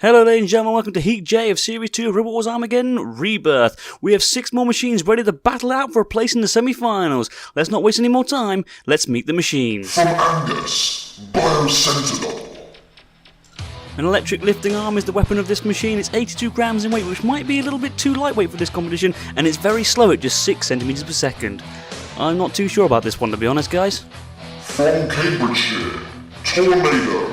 Hello ladies and gentlemen, welcome to Heat J of Series 2 of Rebel Wars Armageddon Rebirth. We have 6 more machines ready to battle out for a place in the semi-finals. Let's not waste any more time, let's meet the machines. From Angus, Biocentinal. An electric lifting arm is the weapon of this machine. It's 82 grams in weight, which might be a little bit too lightweight for this competition, and it's very slow at just 6 centimeters per second. I'm not too sure about this one, to be honest, guys. From Cambridgeshire, Tornado.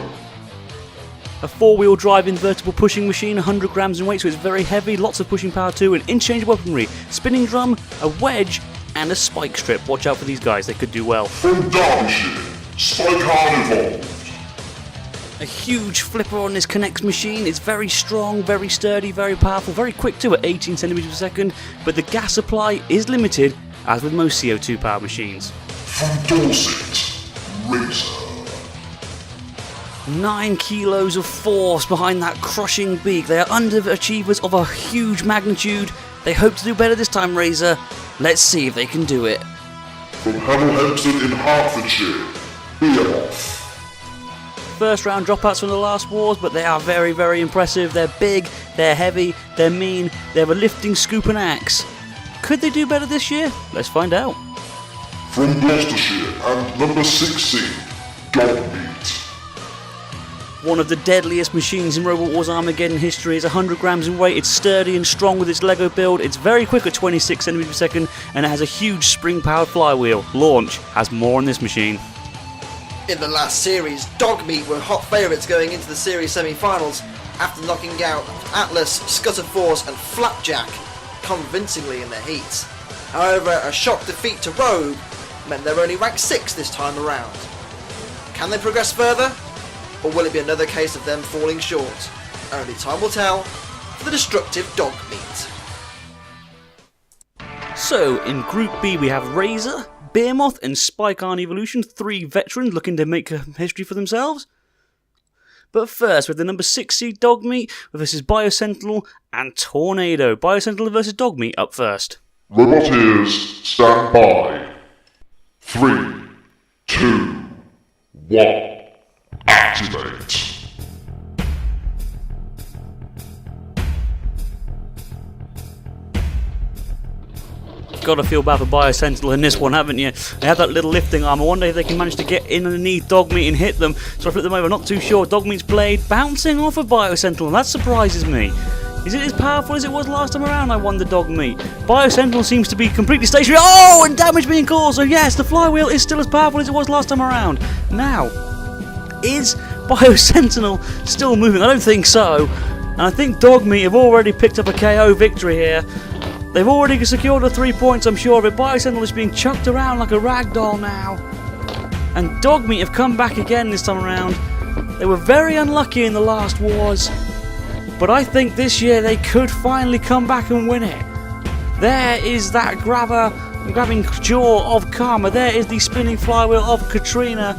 A 4-wheel drive invertible pushing machine, 100 grams in weight, so it's very heavy, lots of pushing power too, and interchangeable weaponry, spinning drum, a wedge, and a spike strip. Watch out for these guys, they could do well. From Derbyshire, Spikaan evolved. A huge flipper on this Connects machine. It's very strong, very sturdy, very powerful, very quick too at 18 centimeters per second, but the gas supply is limited, as with most CO2 powered machines. From Dorset, Razer. 9 kilos of force behind that crushing beak. They are underachievers of a huge magnitude. They hope to do better this time, Razer. Let's see if they can do it. From Hamilton in Hertfordshire, Behemoth. First round dropouts from the last wars, but they are very, very impressive. They're big, they're heavy, they're mean, they have a lifting scoop and axe. Could they do better this year? Let's find out. From Gloucestershire and number 16, Dogmeat. One of the deadliest machines in Robot Wars Armageddon history. Is 100 grams in weight, it's sturdy and strong with its Lego build, it's very quick at 26 centimeters per second, and it has a huge spring-powered flywheel. Launch has more on this machine. In the last series, Dogmeat were hot favourites going into the series semi-finals after knocking out Atlas, Scudder Force and Flapjack convincingly in their heats. However, a shock defeat to Rogue meant they're only ranked 6 this time around. Can they progress further? Or will it be another case of them falling short? Only time will tell for the destructive Dogmeat. So, in Group B we have Razer, Behemoth and Spikaan Evolution, 3 veterans looking to make history for themselves. But first, with the number 6 seed Dogmeat versus Biocentinal and Tornado. Biocentinal versus Dogmeat up first. Roboteers, stand by. 3, 2, 1. Activate. Gotta feel bad for Biocentinal in this one, haven't you? They have that little lifting arm. I wonder if they can manage to get in underneath Dogmeat and hit them. So I flip them over, not too sure. Dogmeat's blade bouncing off of Biocentinal. That surprises me. Is it as powerful as it was last time around? I wonder, Dogmeat. Biocentinal seems to be completely stationary. Oh, and damage being caused. So yes, the flywheel is still as powerful as it was last time around. Now, is Biocentinal still moving? I don't think so. And I think Dogmeat have already picked up a KO victory here. They've already secured the 3 points, I'm sure of it. Biocentinal is being chucked around like a rag doll now. And Dogmeat have come back again this time around. They were very unlucky in the last wars, but I think this year they could finally come back and win it. There is that grabbing jaw of Karma. There is the spinning flywheel of Katrina.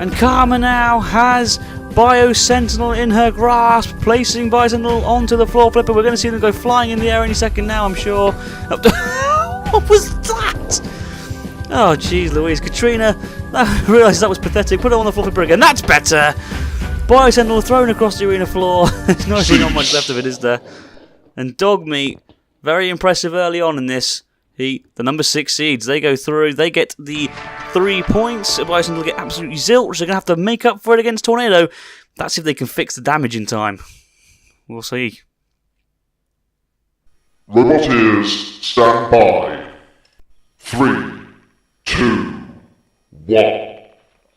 And Karma now has Biocentinal in her grasp, placing Biocentinal onto the floor flipper. We're going to see them go flying in the air any second now, I'm sure. What was that? Oh, jeez Louise. Katrina, I realised that was pathetic. Put it on the floor flipper again. That's better! Biocentinal thrown across the arena floor. There's not really not much left of it, is there? And Dogmeat, very impressive early on in this heat. The number 6 seeds, they go through. They get the 3 points. Biocentinal get absolutely zilch. They're going to have to make up for it against Tornado. That's if they can fix the damage in time. We'll see. Roboteers, stand by. 3, 2, 1.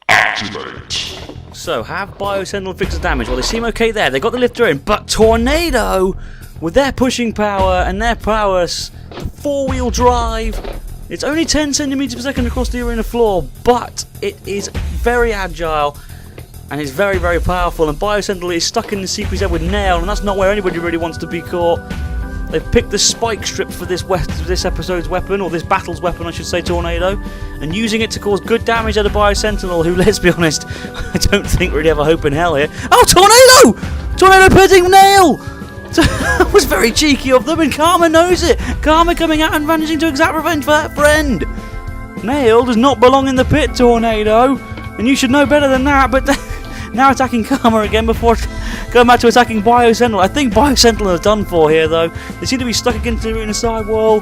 Activate. So, have Biocentinal fix the damage? Well, they seem okay there. They got the lifter in, but Tornado, with their pushing power and their prowess, the 4-wheel drive, it's only 10 centimeters per second across the arena floor, but it is very agile and it's very, very powerful. And Biocentinal is stuck in the CPZ with Nail, and that's not where anybody really wants to be caught. They've picked the spike strip for this episode's weapon, or this battle's weapon, I should say, Tornado, and using it to cause good damage out of Biocentinal, who, let's be honest, I don't think really have a hope in hell here. Oh, Tornado! Tornado pitting Nail! That was very cheeky of them, and Karma knows it. Karma coming out and managing to exact revenge for that friend. Nail does not belong in the pit, Tornado, and you should know better than that, but now attacking Karma again before Going back to attacking Biocentinal. I think Biocentinal are done for here, though. They seem to be stuck against the arena sidewall.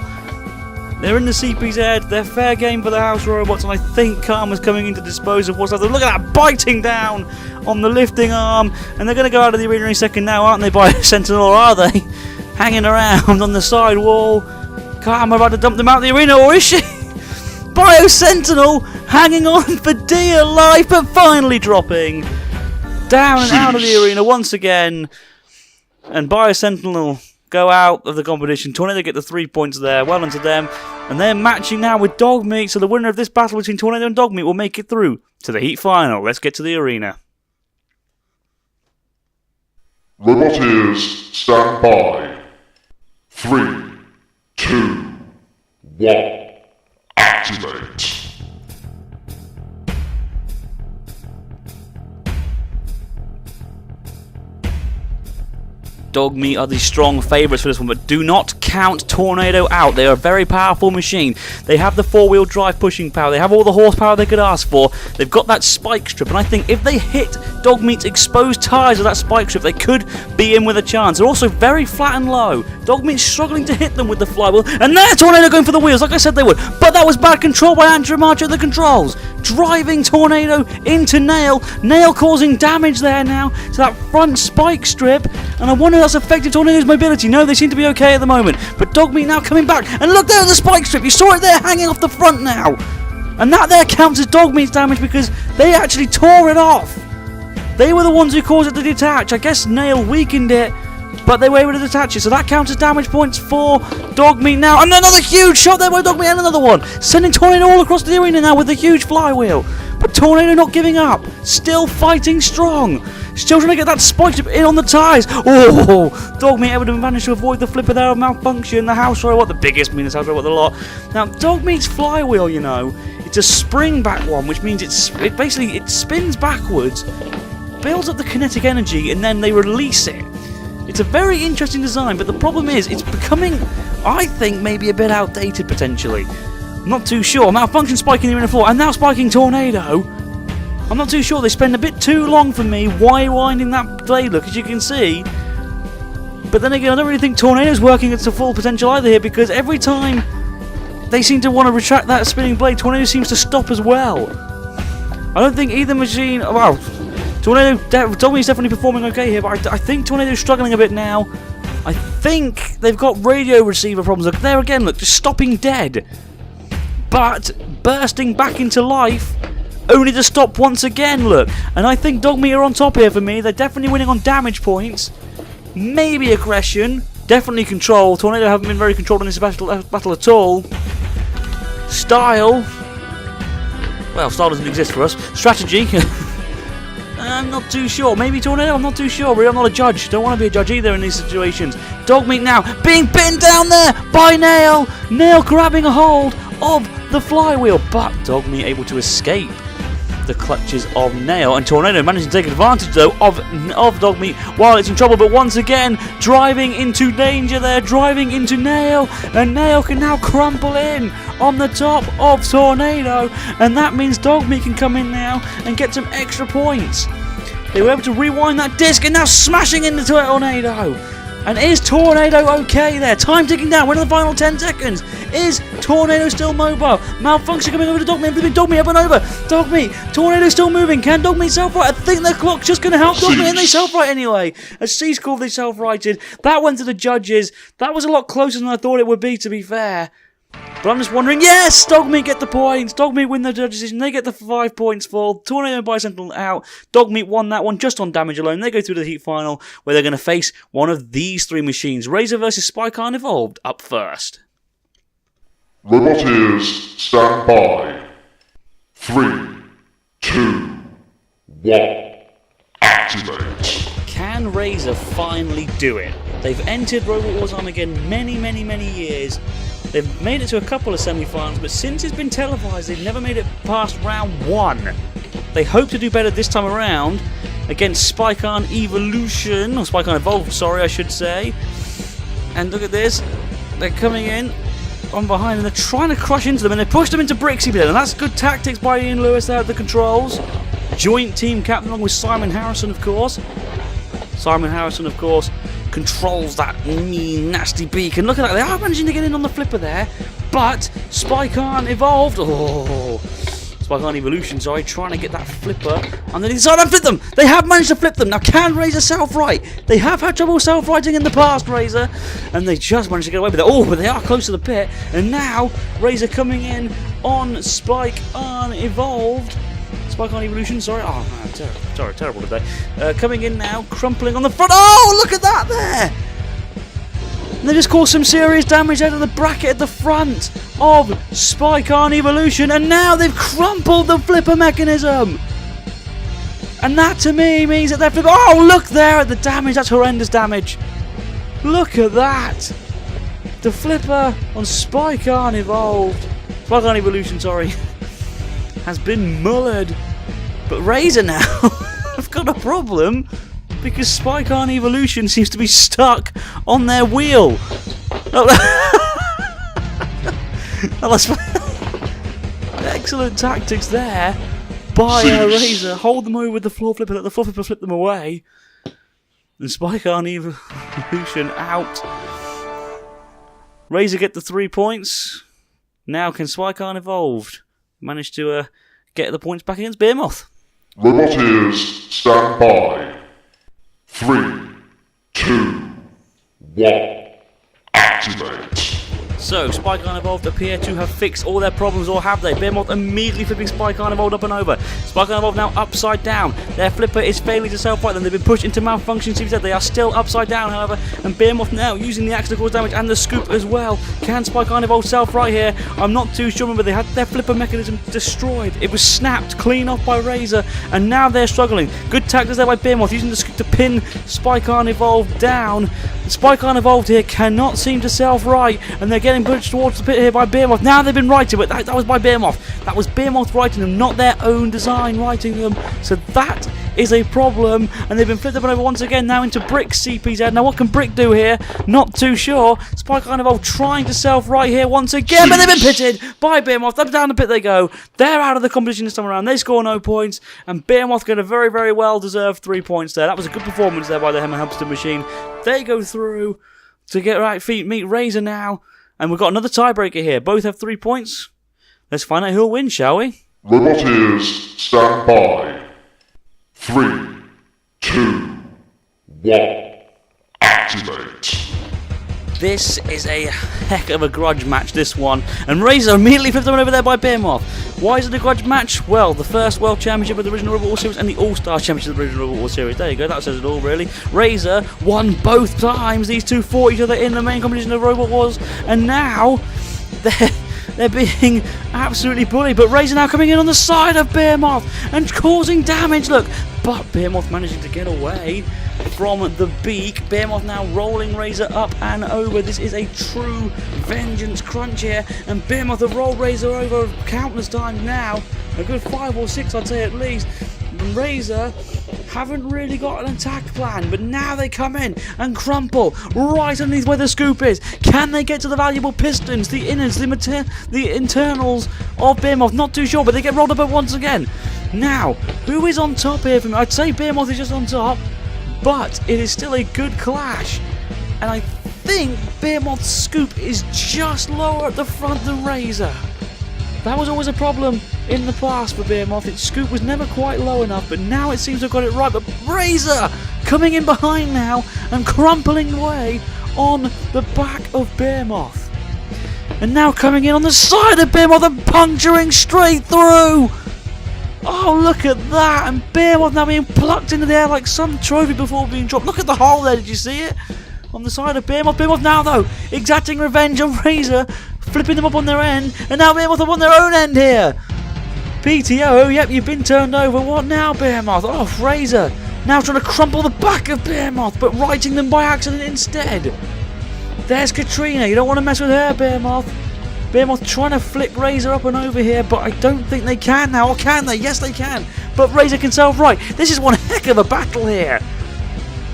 They're in the CPZ. They're fair game for the house robots, and I think Karma's coming in to dispose of what's left. Look at that, biting down on the lifting arm. And they're going to go out of the arena in a second now, aren't they, Biocentinal, or are they? Hanging around on the side wall. Karma about to dump them out of the arena, or is she? Biocentinal hanging on for dear life, but finally dropping down and out of the arena once again. And Biocentinal go out of the competition. Tornado get the 3 points there. Well done to them. And they're matching now with Dogmeat. So the winner of this battle between Tornado and Dogmeat will make it through to the heat final. Let's get to the arena. Roboteers, stand by. 3, 2, 1. Activate. Dogmeat are the strong favourites for this one, but do not count Tornado out. They are a very powerful machine. They have the 4-wheel drive pushing power. They have all the horsepower they could ask for. They've got that spike strip, and I think if they hit Dogmeat's exposed tyres of that spike strip, they could be in with a chance. They're also very flat and low. Dogmeat's struggling to hit them with the flywheel, and there Tornado going for the wheels, like I said they would. But that was bad control by Andrew March at the controls. Driving Tornado into Nail. Nail causing damage there now to that front spike strip, and I wonder if that's affected Tornado's mobility. No, they seem to be okay at the moment. But Dogmeat now coming back, and look there at the spike strip. You saw it there hanging off the front now. And that there counts as Dogmeat's damage because they actually tore it off. They were the ones who caused it to detach. I guess Nail weakened it, but they were able to detach it. So that counts as damage points for Dogmeat now. And another huge shot there by Dogmeat, and another one. Sending Tornado all across the arena now with a huge flywheel. But Tornado not giving up. Still fighting strong. Still trying to get that spike strip in on the tyres. Oh, Dogmeat able to manage to avoid the flipper there of malfunction. The house robot, the biggest, meanest house robot of the lot. Now, Dogmeat's flywheel, you know, it's a spring back one, which means it spins backwards, builds up the kinetic energy, and then they release it. It's a very interesting design, but the problem is it's becoming, I think, maybe a bit outdated potentially. I'm not too sure. Malfunction spiking the arena floor, and now spiking Tornado. I'm not too sure. They spend a bit too long for me winding that blade look, as you can see. But then again, I don't really think Tornado's working at its full potential either here, because every time they seem to want to retract that spinning blade, Tornado seems to stop as well. I don't think either machine... Well, Dogmeat's definitely performing okay here, but I think Tornado's struggling a bit now. I think they've got radio receiver problems. Look, there again, look, just stopping dead. But bursting back into life, only to stop once again, look. And I think Dogmeat are on top here for me. They're definitely winning on damage points. Maybe aggression. Definitely control. Tornado haven't been very controlled in this battle at all. Style. Well, style doesn't exist for us. Strategy. I'm not too sure. Maybe Tornado? I'm not too sure. Really, I'm not a judge. Don't want to be a judge either in these situations. Dogmeat now being pinned down there by Nail. Nail grabbing a hold of the flywheel, but Dogmeat able to escape the clutches of Nail, and Tornado managing to take advantage though of Dogmeat while it's in trouble, but once again driving into danger there, driving into Nail, and Nail can now crumple in on the top of Tornado, and that means Dogmeat can come in now and get some extra points. They were able to rewind that disc and now smashing into Tornado. And is Tornado okay there? Time ticking down. We're in the final 10 seconds. Is Tornado still mobile? Malfunction coming over to Dogmeat. Flipping Dogmeat up and over. Dogmeat. Tornado still moving. Can Dogmeat self-right? I think the clock's just going to help Dogmeat, and they self-right anyway. A C-score, they self-righted. That went to the judges. That was a lot closer than I thought it would be, to be fair. But I'm just wondering, yes, Dogmeat get the points. Dogmeat win the judge decision. They get the 5 points for Tornado and Biocentinal out. Dogmeat won that one just on damage alone. They go through to the heat final where they're going to face one of these three machines. Razer versus Spikaan Evolved up first. Roboteers, stand by. 3, 2, 1. Activate. Can Razer finally do it? They've entered Robot Wars Armageddon many years. They've made it to a couple of semi-finals, but since it's been televised, they've never made it past round 1. They hope to do better this time around against Spikaan Evolution, or Spikaan Evolved, sorry, I should say. And look at this, they're coming in on behind, and they're trying to crush into them, and they push them into bricks, and that's good tactics by Ian Lewis there at the controls. Joint team captain along with Simon Harrison, of course. Simon Harrison, of course, controls that mean, nasty beak. And look at that, they are managing to get in on the flipper there. But Spikaan evolved. Oh, Spikaan Evolution, sorry, trying to get that flipper. And they decide to flip them. They have managed to flip them. Now, can Razer self-right? They have had trouble self-righting in the past, Razer. And they just managed to get away with it. Oh, but they are close to the pit. And now, Razer coming in on Spikaan Evolved. Spikaan Evolution, sorry. Oh, man, terrible today. Coming in now, crumpling on the front. Oh, look at that there! And they just caused some serious damage out of the bracket at the front of Spikaan Evolution, and now they've crumpled the flipper mechanism. And that to me means that they're flipping. Oh, look there at the damage. That's horrendous damage. Look at that. The flipper on Spikaan Evolution, sorry, has been mullered. But Razer now have got a problem, because Spikaan Evolution seems to be stuck on their wheel. Excellent tactics there by Razer. Hold them over with the floor flipper, let the floor flipper flip them away. And Spikaan Evolution out. Razer get the 3 points. Now can Spikaan Evolved manage to get the points back against Behemoth? Roboteers, stand by. 3, 2, 1, activate. So, Spikaan Evolved appear to have fixed all their problems, or have they? Behemoth immediately flipping Spikaan Evolved up and over. Spikaan Evolved now upside down. Their flipper is failing to self-right them. They've been pushed into malfunction CZ. They are still upside down, however. And Behemoth now using the axe to cause damage and the scoop as well. Can Spikaan Evolved self-right here? I'm not too sure, but they had their flipper mechanism destroyed. It was snapped clean off by Razer, and now they're struggling. Good tactics there by Behemoth, using the scoop to pin Spikaan Evolved down. Spikaan Evolved here cannot seem to self-right, and they're getting pushed towards the pit here by Behemoth. Now they've been righted, but that was by Behemoth. That was Behemoth writing them, not their own design writing them. So that is a problem, and they've been flipped up and over once again now into Brick CPZ. Now what can Brick do here? Not too sure. Spikaan Evolved trying to self-right here once again, but they've been pitted by Behemoth. Up down the pit they go. They're out of the competition this time around. They score no points, and Behemoth get a very, very well-deserved 3 points there. That was a good performance there by the Hamster Machine. They go through to get right feet, meet Razer now, and we've got another tiebreaker here. Both have 3 points. Let's find out who'll win, shall we? Roboteers, stand by. 3, 2, 1, activate. This is a heck of a grudge match, this one. And Razer immediately flipped them over there by Behemoth. Why is it a grudge match? Well, the first World Championship of the original Rebel War Series and the All-Star Championship of the original Rebel War Series. There you go, that says it all, really. Razer won both times. These two fought each other in the main competition of Robot Wars. And now, they're being absolutely bullied. But Razer now coming in on the side of Behemoth and causing damage, look. But Behemoth managing to get away from the beak. Behemoth now rolling Razer up and over. This is a true vengeance crunch here, and Behemoth have rolled Razer over countless times now, a good 5 or 6 I'd say at least. And Razer haven't really got an attack plan, but now they come in and crumple right underneath where the scoop is. Can they get to the valuable pistons, the innards, the internals of Behemoth? Not too sure, but they get rolled up once again. Now, who is on top here for me? I'd say Behemoth is just on top, but it is still a good clash. And I think Behemoth's scoop is just lower at the front than Razer. That was always a problem in the past for Behemoth. Its scoop was never quite low enough, but now it seems to have got it right. But Razer coming in behind now and crumpling away on the back of Behemoth. And now coming in on the side of Behemoth and puncturing straight through. Oh, look at that. And Behemoth now being plucked into the air like some trophy before being dropped. Look at the hole there, did you see it? On the side of Behemoth. Behemoth now, though, exacting revenge on Razer, flipping them up on their end, and now Behemoth are on their own end here. PTO, yep, you've been turned over. What now, Behemoth? Oh, Razer now trying to crumple the back of Behemoth, but righting them by accident instead. There's Katrina. You don't want to mess with her, Behemoth. Behemoth trying to flick Razer up and over here, but I don't think they can now. Or can they? Yes, they can. But Razer can self-right. This is one heck of a battle here.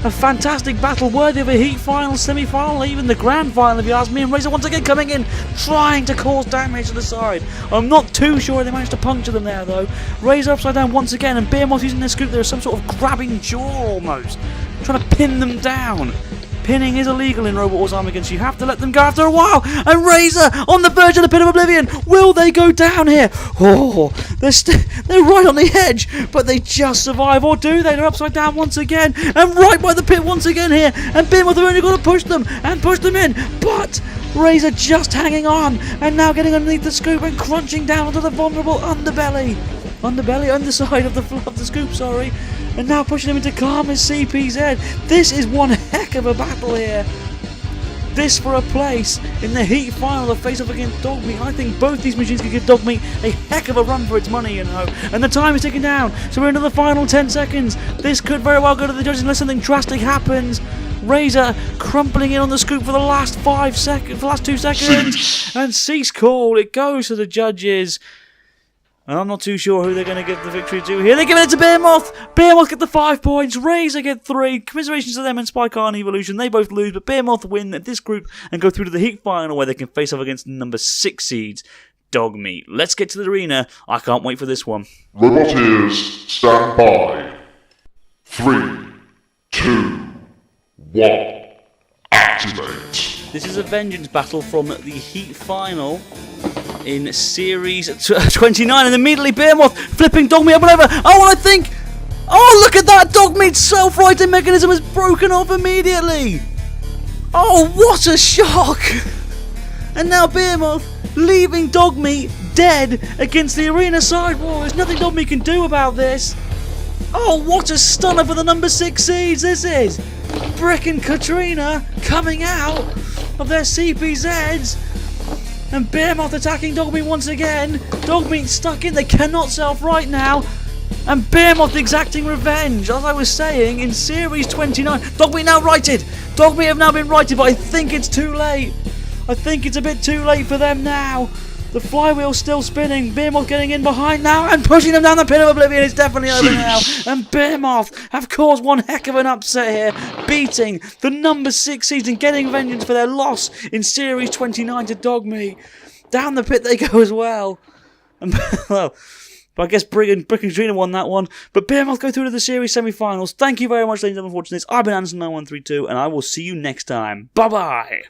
A fantastic battle worthy of a heat final, semi-final, even the grand final if you ask me. And Razer once again coming in, trying to cause damage to the side. I'm not too sure they managed to puncture them there though. Razer upside down once again, and Behemoth using their scoop there as some sort of grabbing jaw almost. trying to pin them down. Pinning is illegal in Robot Wars Armageddon, so you have to let them go after a while. And Razer on the verge of the pit of oblivion. Will they go down here? Oh, they're right on the edge, but they just survive, or do they? They're upside down once again, and right by the pit once again here. And Behemoth are only going to push them and push them in, but Razer just hanging on, and now getting underneath the scoop and crunching down onto the vulnerable underbelly, underside of the scoop, sorry. And now pushing him into Karma's CPZ. This is one heck of a battle here. This for a place in the Heat final, the face-off against Dogmeat. I think both these machines could give Dogmeat a heck of a run for its money, you know. And the time is ticking down, so we're into the final 10 seconds. This could very well go to the judges unless something drastic happens. Razer crumpling in on the scoop for the last 2 seconds. And cease call. It goes to the judges. And I'm not too sure who they're going to give the victory to here. They're giving it to Behemoth. Behemoth get the 5 points. Razer get 3. Commiserations to them and Spikaan Evolution. They both lose, but Behemoth win this group and go through to the Heat final where they can face off against number 6 seeds, Dogmeat. Let's get to the arena. I can't wait for this one. Roboteers, stand by. 3, 2, 1, activate. This is a vengeance battle from the Heat final in Series 29, and immediately Behemoth flipping Dogmeat up and over. Oh, I think... Oh, look at that! Dogmeat's self-righting mechanism is broken off immediately! Oh, what a shock! And now Behemoth leaving Dogmeat dead against the arena sidewall. There's nothing Dogmeat can do about this. Oh, what a stunner for the number 6 seeds this is! Brick and Katrina coming out of their CPZs. And Behemoth attacking Dogmeat once again. Dogmeat stuck in. They cannot self-right now. And Behemoth exacting revenge. As I was saying, in Series 29. Dogmeat now righted. Dogmeat have now been righted, but I think it's too late. I think it's a bit too late for them now. The flywheel's still spinning. Behemoth getting in behind now and pushing them down the pit of oblivion. It's definitely over now. And Behemoth have caused one heck of an upset here, beating the number 6 seeds and getting vengeance for their loss in Series 29 to Dogmeat. Down the pit they go as well. And, well, but I guess Brick and Katrina won that one. But Behemoth go through to the Series semi-finals. Thank you very much, ladies and gentlemen, for watching this. I've been Anderson9132, and I will see you next time. Bye-bye.